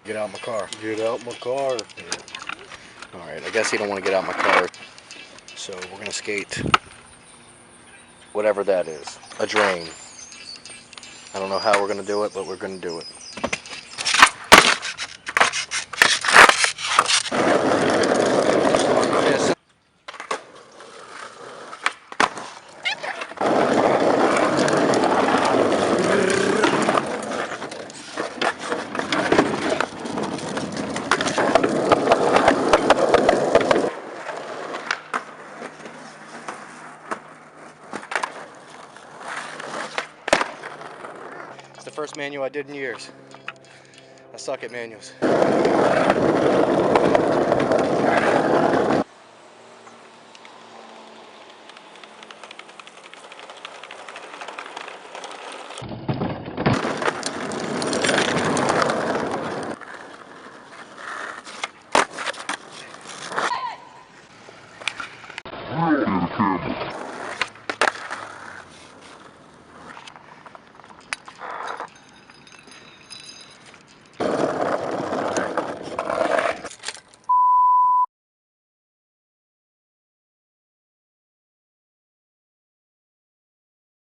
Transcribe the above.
Get out my car. Get out my car. Alright, I guess he don't want to get out my car. So we're going to skate whatever that is. A drain. I don't know how we're going to do it, but we're going to do it. It's the first manual I did in years. I suck at manuals.